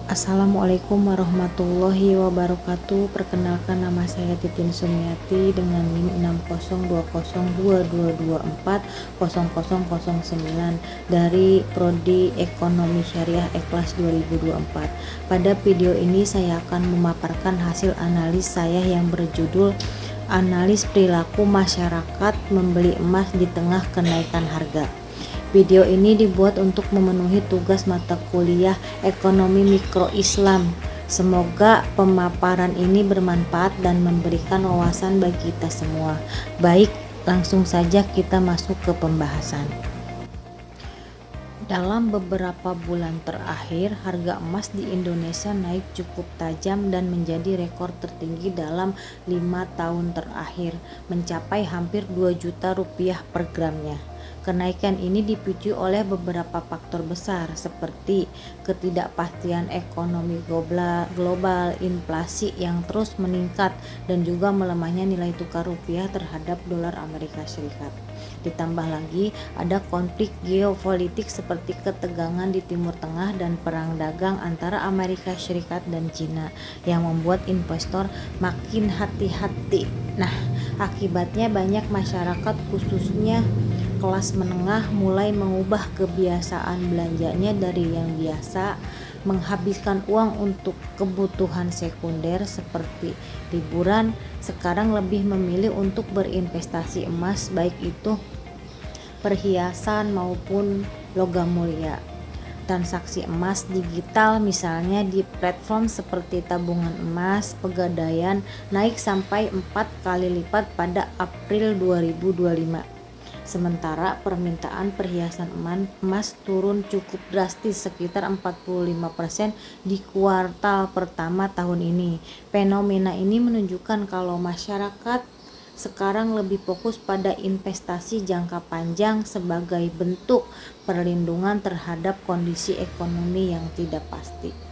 Assalamualaikum warahmatullahi wabarakatuh. Perkenalkan, nama saya Titin Sumiati dengan NIM 60202240009 dari Prodi Ekonomi Syariah Ikhlas 2024. Pada video ini saya akan memaparkan hasil analis saya yang berjudul Analis Perilaku Masyarakat Membeli Emas di Tengah Kenaikan Harga. Video ini dibuat untuk memenuhi tugas mata kuliah Ekonomi Mikro Islam. Semoga pemaparan ini bermanfaat dan memberikan wawasan bagi kita semua. Baik, langsung saja kita masuk ke pembahasan. Dalam beberapa bulan terakhir, harga emas di Indonesia naik cukup tajam dan menjadi rekor tertinggi dalam 5 tahun terakhir, mencapai hampir 2 juta rupiah per gramnya. Kenaikan ini dipicu oleh beberapa faktor besar seperti ketidakpastian ekonomi global, inflasi yang terus meningkat, dan juga melemahnya nilai tukar rupiah terhadap dolar Amerika Serikat. Ditambah lagi ada konflik geopolitik seperti ketegangan di Timur Tengah dan perang dagang antara Amerika Serikat dan Cina yang membuat investor makin hati-hati. Nah, akibatnya banyak masyarakat khususnya kelas menengah mulai mengubah kebiasaan belanjanya dari yang biasa menghabiskan uang untuk kebutuhan sekunder seperti liburan, sekarang lebih memilih untuk berinvestasi emas, baik itu perhiasan maupun logam mulia. Transaksi emas digital misalnya di platform seperti tabungan emas Pegadaian naik sampai 4 kali lipat pada April 2025. Sementara permintaan perhiasan emas turun cukup drastis sekitar 45% di kuartal pertama tahun ini. Fenomena ini menunjukkan kalau masyarakat sekarang lebih fokus pada investasi jangka panjang sebagai bentuk perlindungan terhadap kondisi ekonomi yang tidak pasti.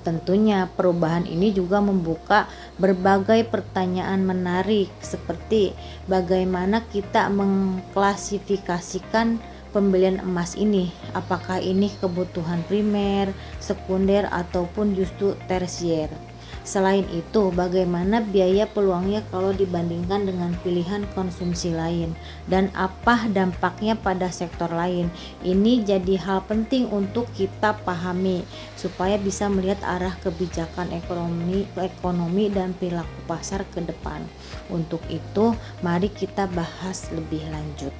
Tentunya perubahan ini juga membuka berbagai pertanyaan menarik seperti bagaimana kita mengklasifikasikan pembelian emas ini, apakah ini kebutuhan primer, sekunder, ataupun justru tersier. Selain itu, bagaimana biaya peluangnya kalau dibandingkan dengan pilihan konsumsi lain, dan apa dampaknya pada sektor lain. Ini jadi hal penting untuk kita pahami supaya bisa melihat arah kebijakan ekonomi dan perilaku pasar ke depan. Untuk itu, mari kita bahas lebih lanjut.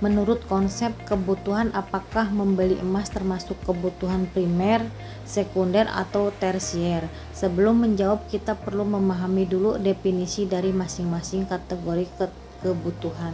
Menurut konsep kebutuhan, apakah membeli emas termasuk kebutuhan primer, sekunder, atau tersier? Sebelum menjawab, kita perlu memahami dulu definisi dari masing-masing kategori kebutuhan.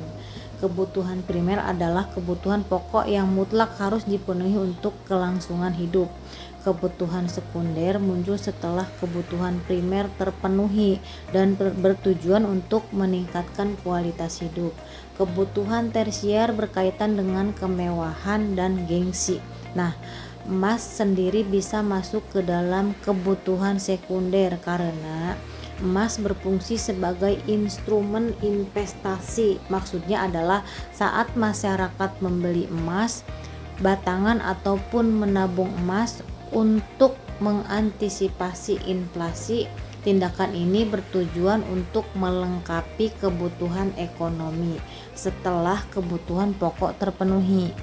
Kebutuhan primer adalah kebutuhan pokok yang mutlak harus dipenuhi untuk kelangsungan hidup. Kebutuhan sekunder muncul setelah kebutuhan primer terpenuhi dan bertujuan untuk meningkatkan kualitas hidup. Kebutuhan tersier berkaitan dengan kemewahan dan gengsi. Nah, emas sendiri bisa masuk ke dalam kebutuhan sekunder karena emas berfungsi sebagai instrumen investasi. Maksudnya adalah saat masyarakat membeli emas batangan ataupun menabung emas untuk mengantisipasi inflasi. Tindakan ini bertujuan untuk melengkapi kebutuhan ekonomi setelah kebutuhan pokok terpenuhi.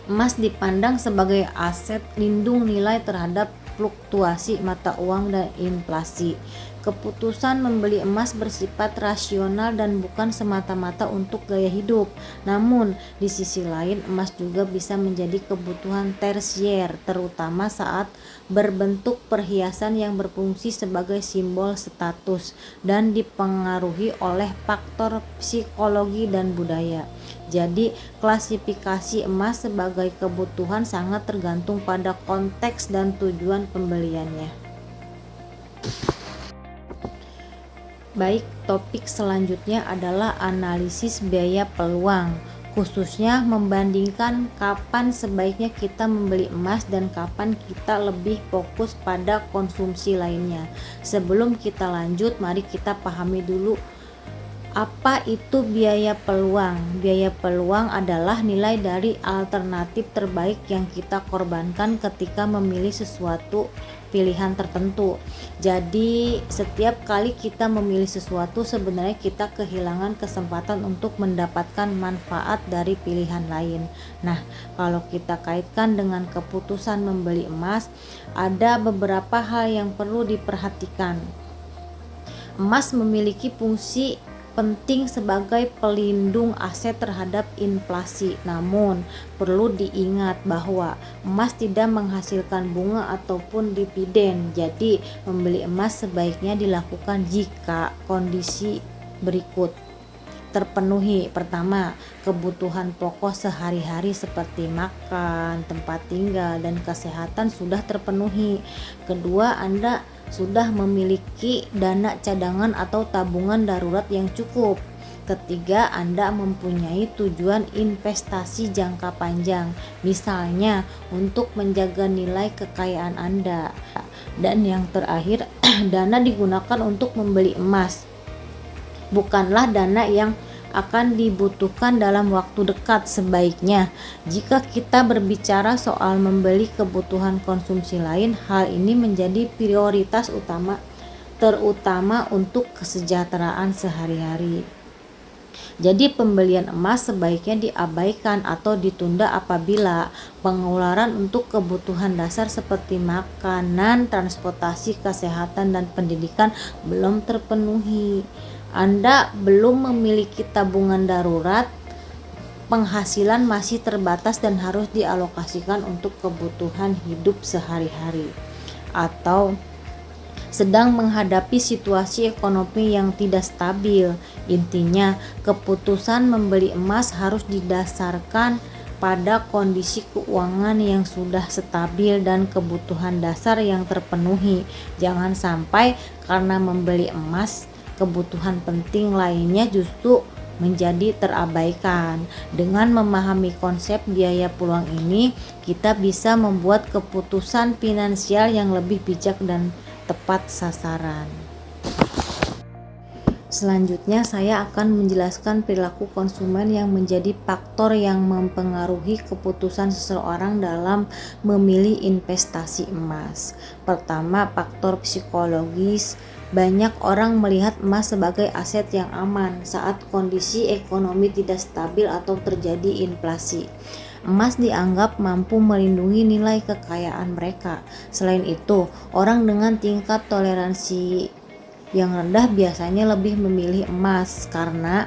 Emas dipandang sebagai aset lindung nilai terhadap fluktuasi mata uang dan inflasi. Keputusan membeli emas bersifat rasional dan bukan semata-mata untuk gaya hidup. Namun, di sisi lain emas juga bisa menjadi kebutuhan tersier, terutama saat berbentuk perhiasan yang berfungsi sebagai simbol status dan dipengaruhi oleh faktor psikologi dan budaya. Jadi, klasifikasi emas sebagai kebutuhan sangat tergantung pada konteks dan tujuan pembeliannya. Baik, topik selanjutnya adalah analisis biaya peluang, khususnya membandingkan kapan sebaiknya kita membeli emas dan kapan kita lebih fokus pada konsumsi lainnya. Sebelum kita lanjut, mari kita pahami dulu Apa itu biaya peluang? Biaya peluang adalah nilai dari alternatif terbaik yang kita korbankan ketika memilih sesuatu pilihan tertentu. Jadi setiap kali kita memilih sesuatu, sebenarnya kita kehilangan kesempatan untuk mendapatkan manfaat dari pilihan lain. Nah, kalau kita kaitkan dengan keputusan membeli emas, ada beberapa hal yang perlu diperhatikan. Emas memiliki fungsi penting sebagai pelindung aset terhadap inflasi. Namun, perlu diingat bahwa emas tidak menghasilkan bunga ataupun dividen. Jadi, membeli emas sebaiknya dilakukan jika kondisi berikut terpenuhi. Pertama, kebutuhan pokok sehari-hari seperti makan, tempat tinggal, dan kesehatan sudah terpenuhi. Kedua, Anda sudah memiliki dana cadangan atau tabungan darurat yang cukup. Ketiga, Anda mempunyai tujuan investasi jangka panjang, misalnya untuk menjaga nilai kekayaan Anda. Dan yang terakhir, dana digunakan untuk membeli emas, bukanlah dana yang akan dibutuhkan dalam waktu dekat. Sebaiknya, jika kita berbicara soal membeli kebutuhan konsumsi lain, hal ini menjadi prioritas utama, terutama untuk kesejahteraan sehari-hari. Jadi pembelian emas sebaiknya diabaikan atau ditunda apabila pengeluaran untuk kebutuhan dasar seperti makanan, transportasi, kesehatan, dan pendidikan belum terpenuhi. Anda belum memiliki tabungan darurat, penghasilan masih terbatas dan harus dialokasikan untuk kebutuhan hidup sehari-hari, atau sedang menghadapi situasi ekonomi yang tidak stabil. Intinya, keputusan membeli emas harus didasarkan pada kondisi keuangan yang sudah stabil dan kebutuhan dasar yang terpenuhi. Jangan sampai karena membeli emas, kebutuhan penting lainnya justru menjadi terabaikan. Dengan memahami konsep biaya peluang ini, kita bisa membuat keputusan finansial yang lebih bijak dan tepat sasaran. Selanjutnya, saya akan menjelaskan perilaku konsumen yang menjadi faktor yang mempengaruhi keputusan seseorang dalam memilih investasi emas. Pertama, faktor psikologis. Banyak orang melihat emas sebagai aset yang aman saat kondisi ekonomi tidak stabil atau terjadi inflasi. Emas dianggap mampu melindungi nilai kekayaan mereka. Selain itu, orang dengan tingkat toleransi yang rendah biasanya lebih memilih emas karena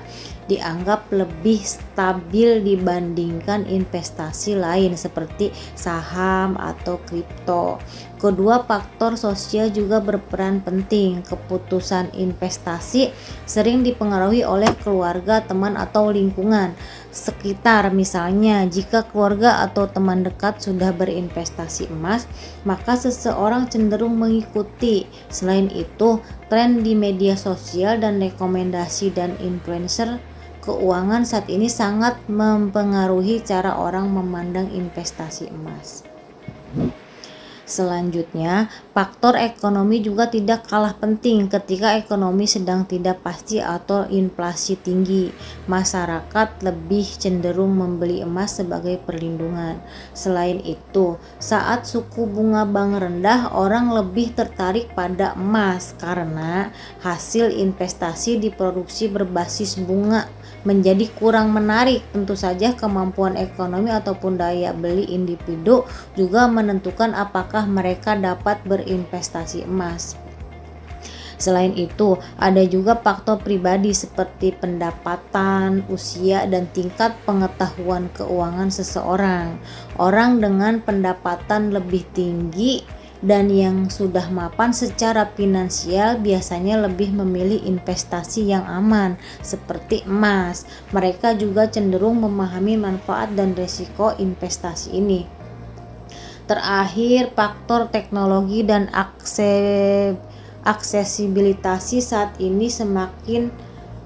dianggap lebih stabil dibandingkan investasi lain seperti saham atau kripto. Kedua, faktor sosial juga berperan penting. Keputusan investasi sering dipengaruhi oleh keluarga, teman, atau lingkungan sekitar. Misalnya, jika keluarga atau teman dekat sudah berinvestasi emas, maka seseorang cenderung mengikuti. Selain itu, tren di media sosial dan rekomendasi dan influencer keuangan saat ini sangat mempengaruhi cara orang memandang investasi emas. Selanjutnya, faktor ekonomi juga tidak kalah penting. Ketika ekonomi sedang tidak pasti atau inflasi tinggi, masyarakat lebih cenderung membeli emas sebagai perlindungan. Selain itu, saat suku bunga bank rendah, orang lebih tertarik pada emas karena hasil investasi di produksi berbasis bunga menjadi kurang menarik. Tentu saja kemampuan ekonomi ataupun daya beli individu juga menentukan apakah mereka dapat berinvestasi emas. Selain itu, ada juga faktor pribadi seperti pendapatan, usia, dan tingkat pengetahuan keuangan seseorang. Orang dengan pendapatan lebih tinggi dan yang sudah mapan secara finansial biasanya lebih memilih investasi yang aman seperti emas. Mereka juga cenderung memahami manfaat dan risiko investasi ini. Terakhir, faktor teknologi dan aksesibilitas saat ini semakin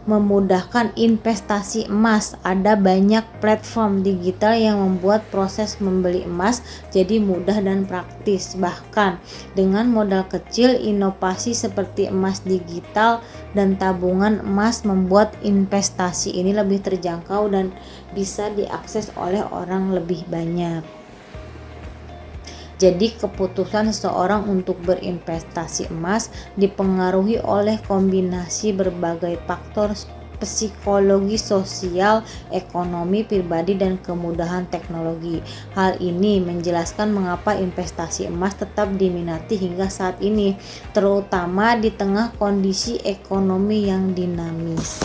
memudahkan investasi emas. Ada banyak platform digital yang membuat proses membeli emas jadi mudah dan praktis. Bahkan dengan modal kecil, inovasi seperti emas digital dan tabungan emas membuat investasi ini lebih terjangkau dan bisa diakses oleh orang lebih banyak. Jadi keputusan seseorang untuk berinvestasi emas dipengaruhi oleh kombinasi berbagai faktor psikologi, sosial, ekonomi, pribadi, dan kemudahan teknologi. Hal ini menjelaskan mengapa investasi emas tetap diminati hingga saat ini, terutama di tengah kondisi ekonomi yang dinamis.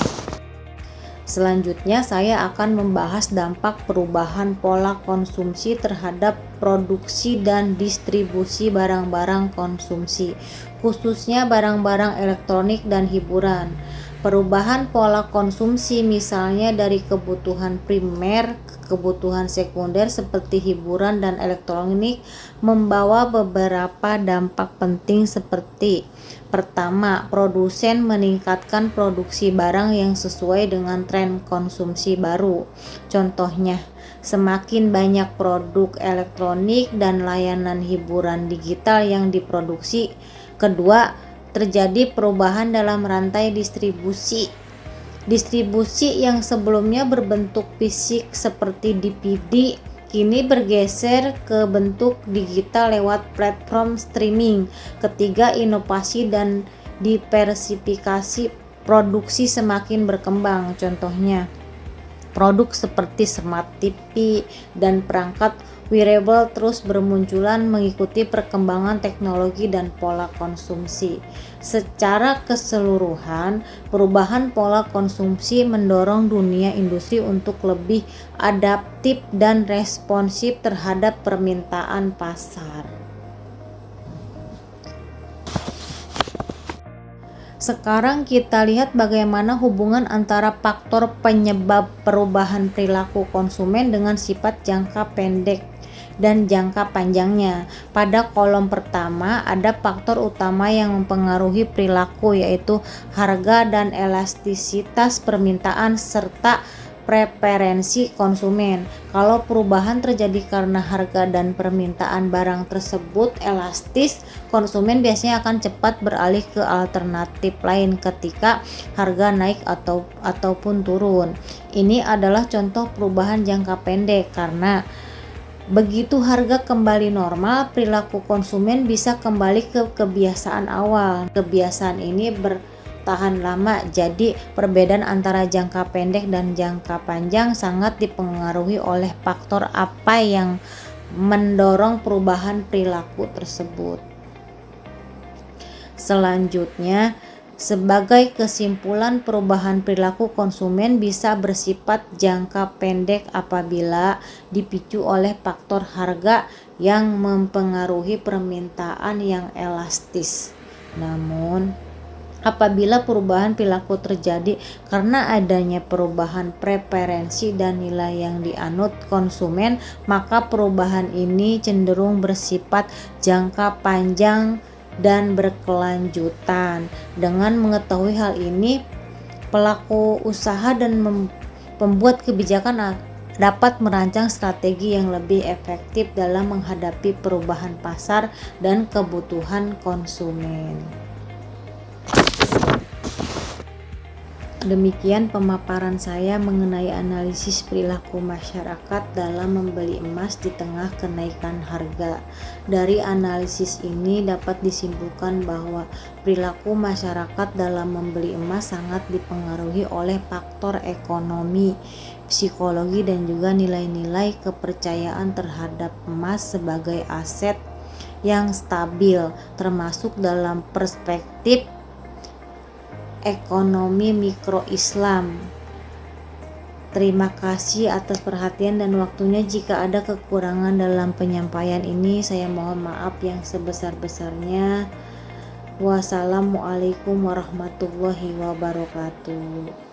Selanjutnya saya akan membahas dampak perubahan pola konsumsi terhadap produksi dan distribusi barang-barang konsumsi, khususnya barang-barang elektronik dan hiburan. Perubahan pola konsumsi misalnya dari kebutuhan primer ke kebutuhan sekunder seperti hiburan dan elektronik membawa beberapa dampak penting seperti: pertama, produsen meningkatkan produksi barang yang sesuai dengan tren konsumsi baru. Contohnya, semakin banyak produk elektronik dan layanan hiburan digital yang diproduksi. Kedua, terjadi perubahan dalam rantai distribusi. Distribusi yang sebelumnya berbentuk fisik seperti DVD kini bergeser ke bentuk digital lewat platform streaming. Ketiga, inovasi dan diversifikasi produksi semakin berkembang. Contohnya, produk seperti smart TV dan perangkat wearable terus bermunculan mengikuti perkembangan teknologi dan pola konsumsi. Secara keseluruhan, perubahan pola konsumsi mendorong dunia industri untuk lebih adaptif dan responsif terhadap permintaan pasar. Sekarang kita lihat bagaimana hubungan antara faktor penyebab perubahan perilaku konsumen dengan sifat jangka pendek dan jangka panjangnya. Pada kolom pertama ada faktor utama yang mempengaruhi perilaku, yaitu harga dan elastisitas permintaan serta preferensi konsumen. Kalau perubahan terjadi karena harga dan permintaan barang tersebut elastis, konsumen biasanya akan cepat beralih ke alternatif lain ketika harga naik ataupun turun. Ini adalah contoh perubahan jangka pendek, karena begitu harga kembali normal, perilaku konsumen bisa kembali ke kebiasaan awal. Kebiasaan ini bertahan lama, jadi perbedaan antara jangka pendek dan jangka panjang sangat dipengaruhi oleh faktor apa yang mendorong perubahan perilaku tersebut. Selanjutnya, sebagai kesimpulan, perubahan perilaku konsumen bisa bersifat jangka pendek apabila dipicu oleh faktor harga yang mempengaruhi permintaan yang elastis. Namun, apabila perubahan perilaku terjadi karena adanya perubahan preferensi dan nilai yang dianut konsumen, maka perubahan ini cenderung bersifat jangka panjang dan berkelanjutan. Dengan mengetahui hal ini, pelaku usaha dan pembuat kebijakan dapat merancang strategi yang lebih efektif dalam menghadapi perubahan pasar dan kebutuhan konsumen. Demikian pemaparan saya mengenai analisis perilaku masyarakat dalam membeli emas di tengah kenaikan harga. Dari analisis ini dapat disimpulkan bahwa perilaku masyarakat dalam membeli emas sangat dipengaruhi oleh faktor ekonomi, psikologi, dan juga nilai-nilai kepercayaan terhadap emas sebagai aset yang stabil, termasuk dalam perspektif ekonomi mikro Islam. Terima kasih atas perhatian dan waktunya. Jika ada kekurangan dalam penyampaian ini, saya mohon maaf yang sebesar-besarnya. Wassalamualaikum warahmatullahi wabarakatuh.